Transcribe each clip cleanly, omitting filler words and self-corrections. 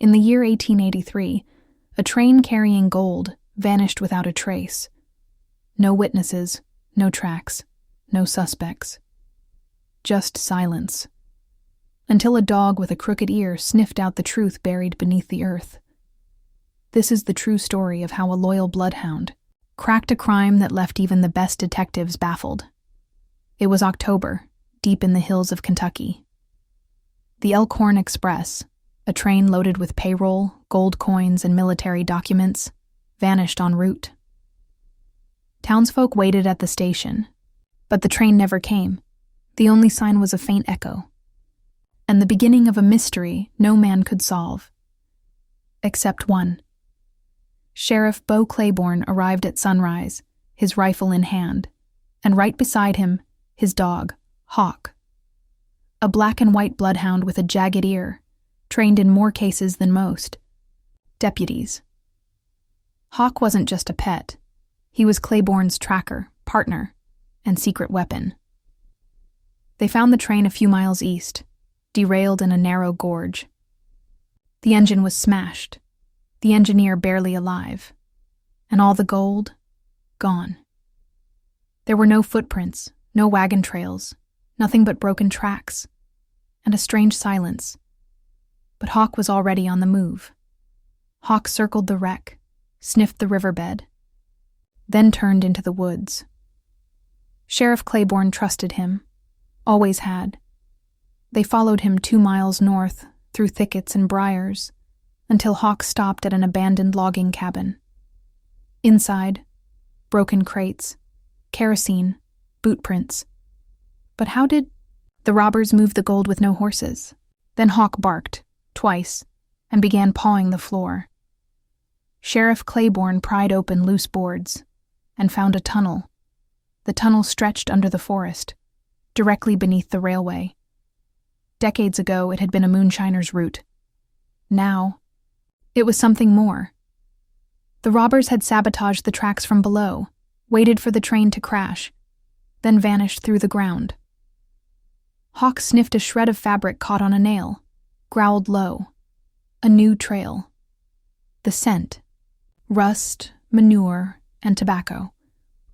In the year 1883, a train carrying gold vanished without a trace. No witnesses, no tracks, no suspects. Just silence. Until a dog with a crooked ear sniffed out the truth buried beneath the earth. This is the true story of how a loyal bloodhound cracked a crime that left even the best detectives baffled. It was October, deep in the hills of Kentucky. The Elkhorn Express, a train loaded with payroll, gold coins, and military documents, vanished en route. Townsfolk waited at the station, but the train never came. The only sign was a faint echo, and the beginning of a mystery no man could solve. Except one. Sheriff Bo Claiborne arrived at sunrise, his rifle in hand, and right beside him, his dog, Hawk. A black and white bloodhound with a jagged ear, trained in more cases than most deputies. Hawk wasn't just a pet. He was Claiborne's tracker, partner, and secret weapon. They found the train a few miles east, derailed in a narrow gorge. The engine was smashed, the engineer barely alive, and all the gold gone. There were no footprints, no wagon trails, nothing but broken tracks, and a strange silence. But Hawk was already on the move. Hawk circled the wreck, sniffed the riverbed, then turned into the woods. Sheriff Claiborne trusted him, always had. They followed him 2 miles north, through thickets and briars, until Hawk stopped at an abandoned logging cabin. Inside, broken crates, kerosene, boot prints. But how did the robbers move the gold with no horses? Then Hawk barked, twice, and began pawing the floor. Sheriff Claiborne pried open loose boards and found a tunnel. The tunnel stretched under the forest, directly beneath the railway. Decades ago, it had been a moonshiner's route. Now, it was something more. The robbers had sabotaged the tracks from below, waited for the train to crash, then vanished through the ground. Hawk sniffed a shred of fabric caught on a nail, growled low. A new trail. The scent. Rust, manure, and tobacco.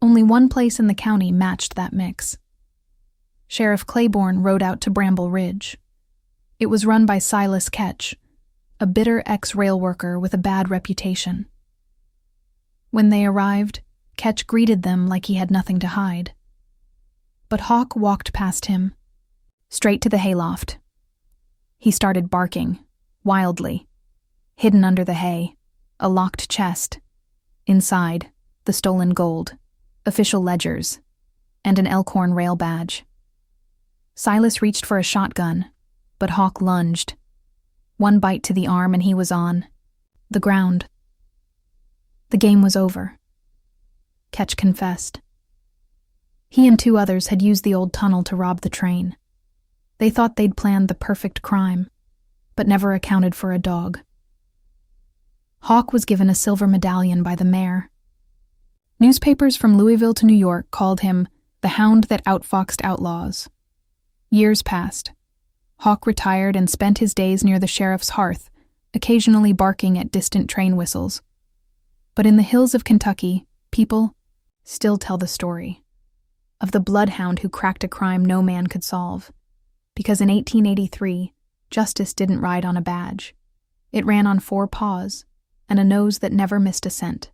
Only one place in the county matched that mix. Sheriff Claiborne rode out to Bramble Ridge. It was run by Silas Ketch, a bitter ex-rail worker with a bad reputation. When they arrived, Ketch greeted them like he had nothing to hide. But Hawk walked past him, straight to the hayloft. He started barking, wildly. Hidden under the hay, a locked chest. Inside, the stolen gold, official ledgers, and an Elkhorn rail badge. Silas reached for a shotgun, but Hawk lunged. One bite to the arm and he was on the ground. The game was over. Ketch confessed. He and 2 others had used the old tunnel to rob the train. They thought they'd planned the perfect crime, but never accounted for a dog. Hawk was given a silver medallion by the mayor. Newspapers from Louisville to New York called him the hound that outfoxed outlaws. Years passed. Hawk retired and spent his days near the sheriff's hearth, occasionally barking at distant train whistles. But in the hills of Kentucky, people still tell the story of the bloodhound who cracked a crime no man could solve. Because in 1883, justice didn't ride on a badge. It ran on 4 paws and a nose that never missed a scent.